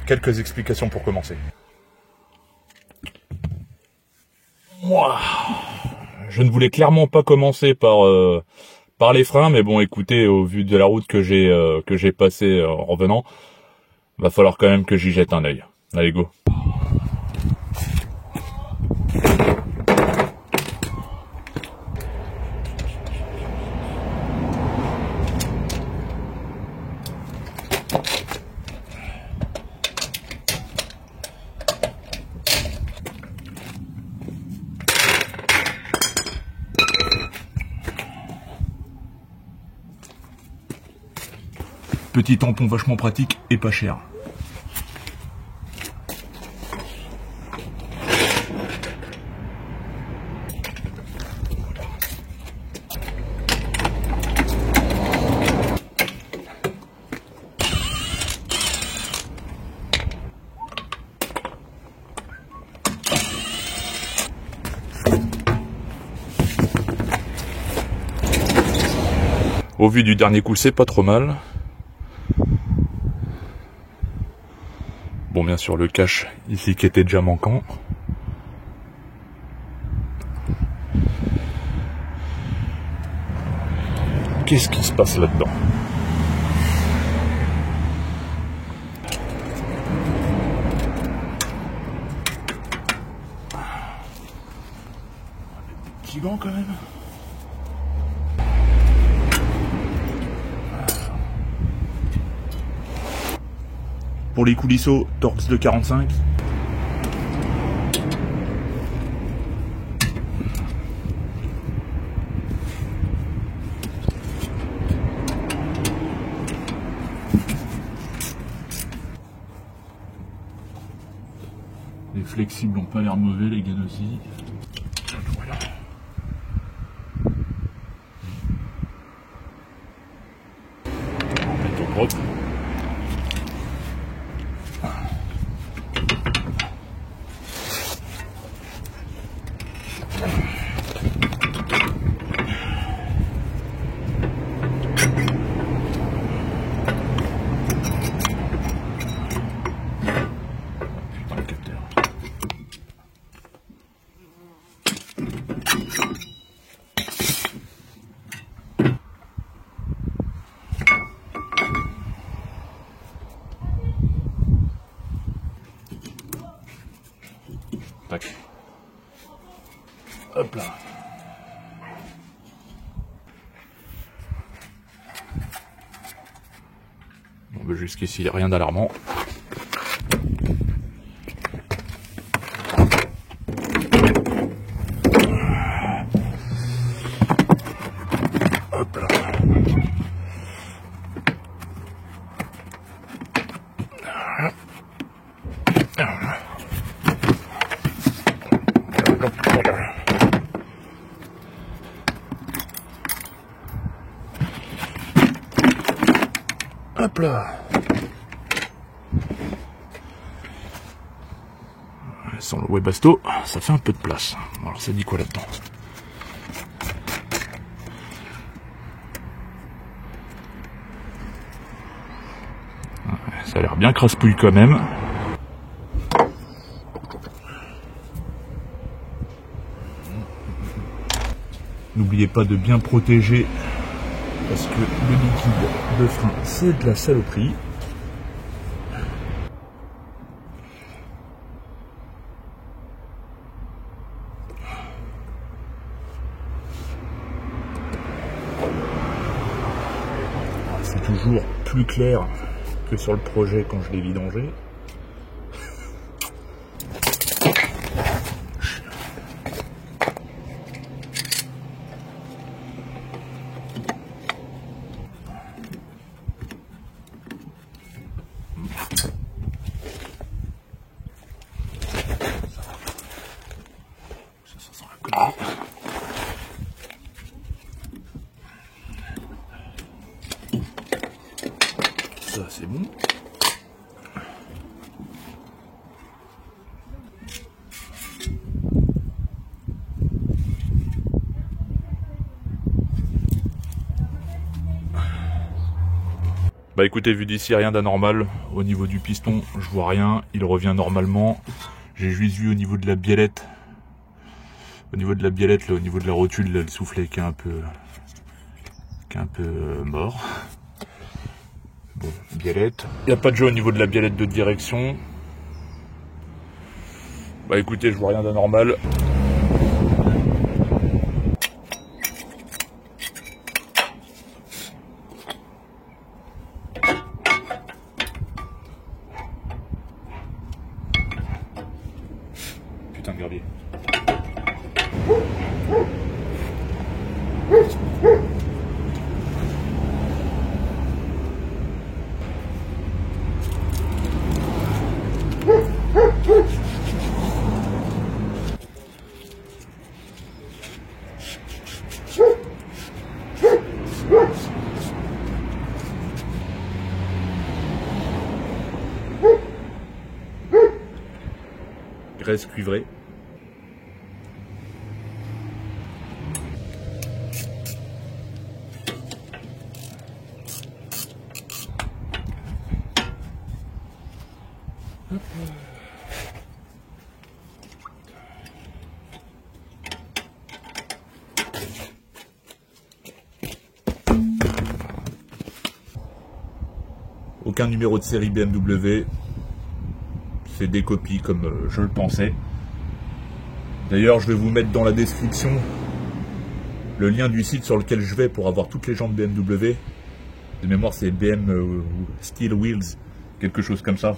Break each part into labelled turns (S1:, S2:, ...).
S1: quelques explications pour commencer. Moi, je ne voulais clairement pas commencer par les freins, mais bon, écoutez, au vu de la route que j'ai passée en revenant, va falloir quand même que j'y jette un œil. Allez, go. Petit tampon vachement pratique et pas cher. Au vu du dernier coup, c'est pas trop mal. Bon, bien sûr, le cache ici qui était déjà manquant. Qu'est-ce qui se passe là-dedans? Petit gant quand même. Pour les coulisseaux, Torx de 45. Les flexibles n'ont pas l'air mauvais, les gaines aussi. Voilà. On va mettre au propre. Tac. Hop là. Bon, bah jusqu'ici, rien d'alarmant. Hop là. Hop là. Sans le Webasto, ça fait un peu de place. Alors ça dit quoi là-dedans? Ça a l'air bien crasse-pouille quand même. N'oubliez pas de bien protéger, parce que le liquide de frein, c'est de la saloperie. C'est toujours plus clair que sur le projet quand je l'ai vidangé. Ça sent la connerie. Ça c'est bon. Bah écoutez, vu d'ici, rien d'anormal. Au niveau du piston, je vois rien. Il revient normalement. J'ai juste vu au niveau de la biellette. Au niveau de la biellette, là, au niveau de la rotule, là, le soufflet qui est un peu mort. Bon, biellette. Il n'y a pas de jeu au niveau de la biellette de direction. Bah écoutez, je vois rien d'anormal. Putain de gardier. Graisse cuivrée. Aucun numéro de série BMW. C'est des copies comme je le pensais. D'ailleurs, je vais vous mettre dans la description le lien du site sur lequel je vais pour avoir toutes les jantes BMW. De mémoire, c'est BM Steel Wheels, quelque chose comme ça.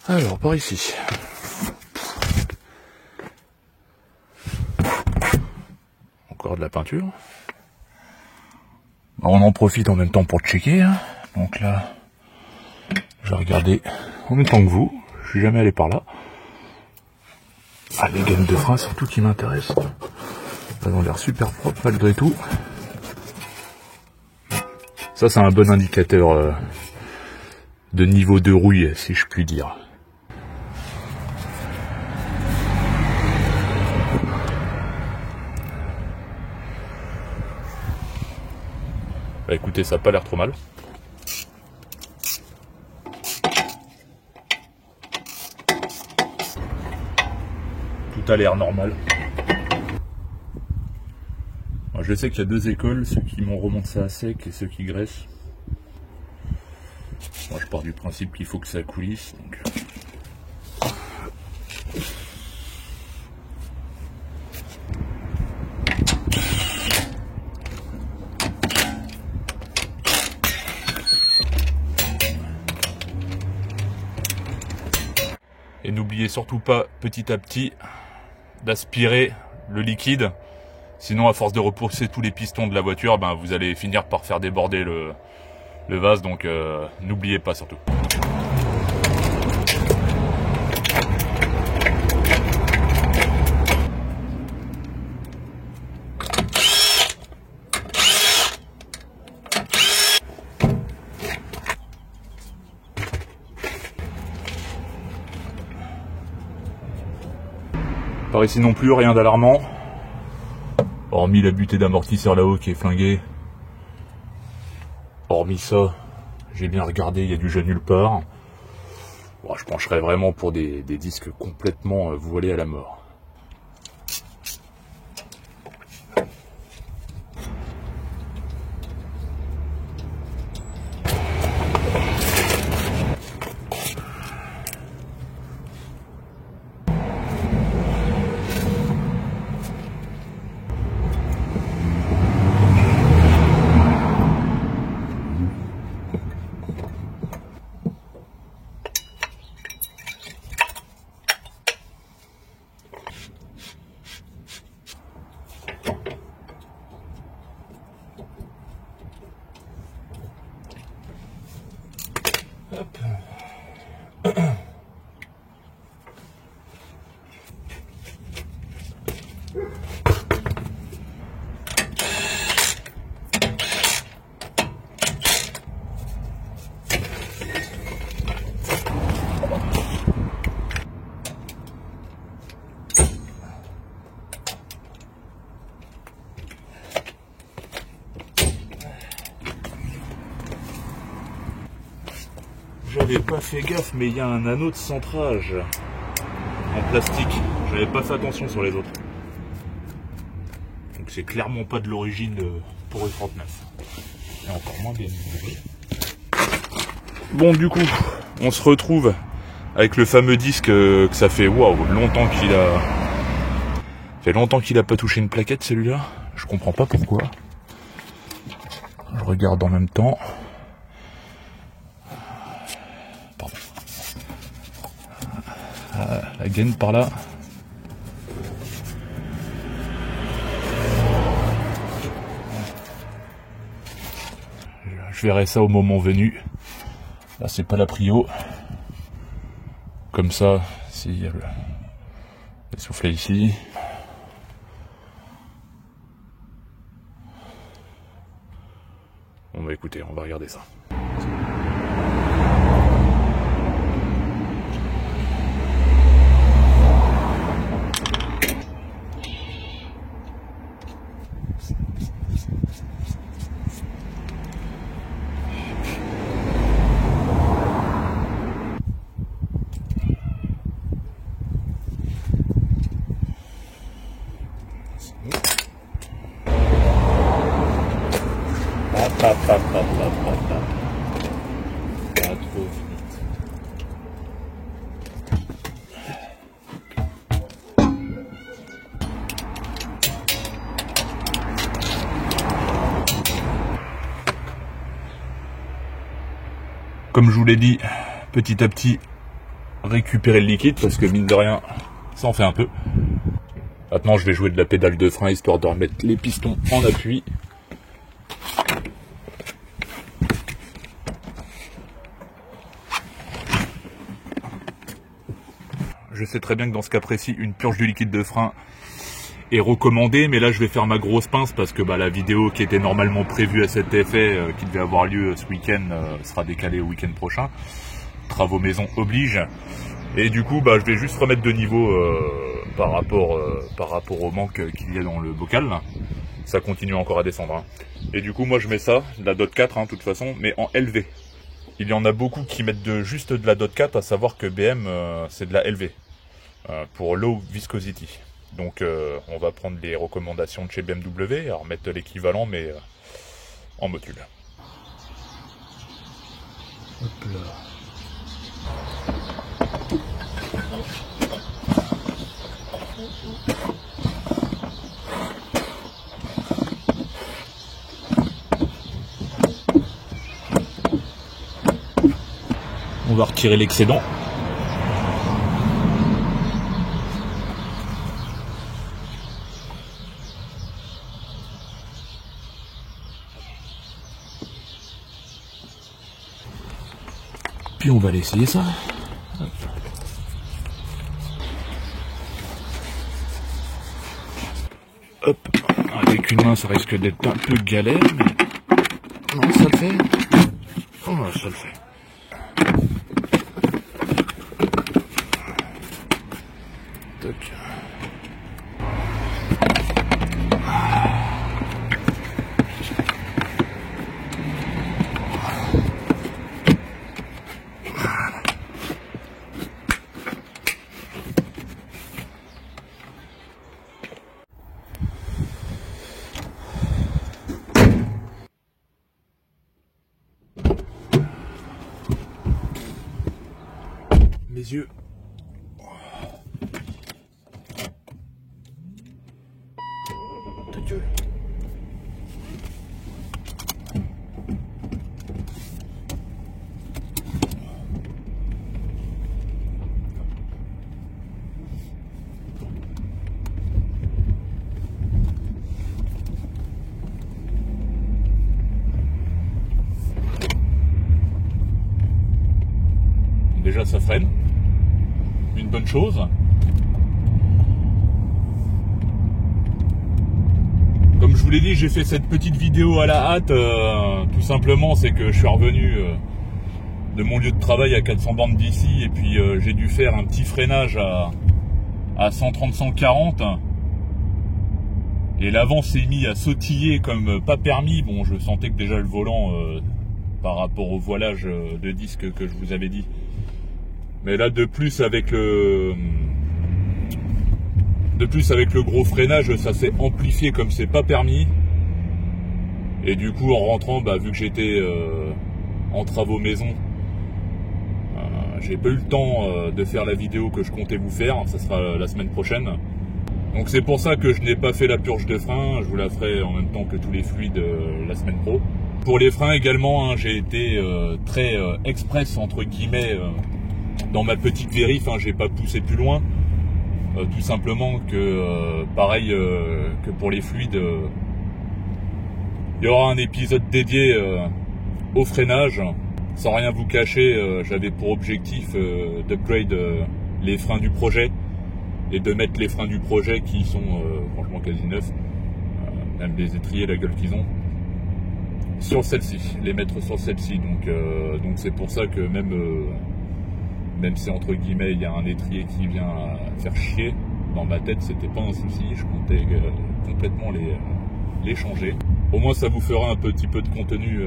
S1: Alors, par ici. Encore de la peinture. On en profite en même temps pour checker. Hein. Donc là, je vais regarder en même temps que vous. Je suis jamais allé par là. Ah, les gaines de frein, c'est tout qui m'intéresse. Elles ont l'air super propres malgré tout. Ça, c'est un bon indicateur de niveau de rouille, si je puis dire. Bah écoutez, ça n'a pas l'air trop mal. Tout a l'air normal. Alors, je sais qu'il y a deux écoles, ceux qui m'ont remonté ça à sec et ceux qui graissent. Moi je pars du principe qu'il faut que ça coulisse. Donc... Et n'oubliez surtout pas, petit à petit, d'aspirer le liquide. Sinon, à force de repousser tous les pistons de la voiture, ben, vous allez finir par faire déborder le vase. Donc, n'oubliez pas surtout. Par ici non plus, rien d'alarmant. Hormis la butée d'amortisseur là-haut qui est flinguée. Hormis ça, j'ai bien regardé, il y a du jeu nulle part. Bon, je pencherais vraiment pour des disques complètement voilés à la mort. J'avais pas fait gaffe, mais il y a un anneau de centrage en plastique. J'avais pas fait attention sur les autres. Donc c'est clairement pas de l'origine pour U39. Et encore moins bien. Bon, du coup, on se retrouve avec le fameux disque que ça fait longtemps qu'il a. Ça fait longtemps qu'il a pas touché une plaquette, celui-là. Je comprends pas pourquoi. Je regarde en même temps. La gaine par là. Je verrai ça au moment venu. Là c'est pas la prio. Comme ça, si le soufflet ici. On va écouter, on va regarder ça. Pas trop vite. Comme je vous l'ai dit, petit à petit, récupérer le liquide parce que mine de rien, ça en fait un peu. Maintenant, je vais jouer de la pédale de frein histoire de remettre les pistons en appui. Je sais très bien que dans ce cas précis, une purge du liquide de frein est recommandée, mais là je vais faire ma grosse pince parce que la vidéo qui était normalement prévue à cet effet, qui devait avoir lieu ce week-end, sera décalée au week-end prochain. Travaux maison oblige. Et du coup, je vais juste remettre de niveau par rapport au manque qu'il y a dans le bocal. Ça continue encore à descendre. Et du coup, moi je mets ça, de la DOT 4 de toute façon, mais en LV. Il y en a beaucoup qui mettent juste de la DOT 4, à savoir que BM c'est de la LV. Pour low viscosity. Donc on va prendre les recommandations de chez BMW, alors mettre l'équivalent mais en module. Hop là. On va retirer l'excédent. Puis on va aller essayer ça. Hop. Avec une main ça risque d'être un peu galère, mais non, ça le fait. Oh, ça le fait. Toc. Mes yeux. Ta gueule. Déjà ça freine. Une bonne chose. vous l'ai dit, j'ai fait cette petite vidéo à la hâte, tout simplement, c'est que je suis revenu de mon lieu de travail à 400 bornes d'ici, et puis j'ai dû faire un petit freinage à 130-140, et l'avant s'est mis à sautiller comme pas permis. Bon, je sentais que déjà le volant, par rapport au voilage de disque que je vous avais dit, mais là de plus avec le gros freinage, ça s'est amplifié comme c'est pas permis. Et du coup, en rentrant, vu que j'étais en travaux maison, j'ai pas eu le temps de faire la vidéo que je comptais vous faire. Ça sera la semaine prochaine. Donc c'est pour ça que je n'ai pas fait la purge de frein. Je vous la ferai en même temps que tous les fluides la semaine pro. Pour les freins également, j'ai été très express entre guillemets dans ma petite vérif. J'ai pas poussé plus loin. Tout simplement que pareil que pour les fluides, il y aura un épisode dédié au freinage. Sans rien vous cacher, j'avais pour objectif d'upgrade les freins du projet et de mettre les freins du projet qui sont franchement quasi neufs, même les étriers, la gueule qu'ils ont, sur celle-ci, les mettre sur celle-ci. Donc c'est pour ça que même si entre guillemets il y a un étrier qui vient faire chier, dans ma tête c'était pas un souci, je comptais complètement les changer. Au moins ça vous fera un petit peu de contenu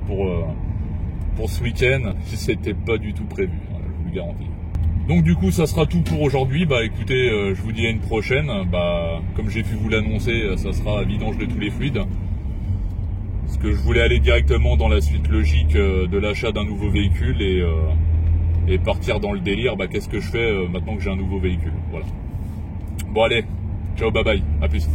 S1: pour ce week-end, si c'était pas du tout prévu, je vous le garantis. Donc du coup ça sera tout pour aujourd'hui. Écoutez, je vous dis à une prochaine. Comme j'ai pu vous l'annoncer, ça sera vidange de tous les fluides. Parce que je voulais aller directement dans la suite logique de l'achat d'un nouveau véhicule et partir dans le délire, qu'est-ce que je fais maintenant que j'ai un nouveau véhicule. Voilà. Bon allez, ciao, bye bye, à plus.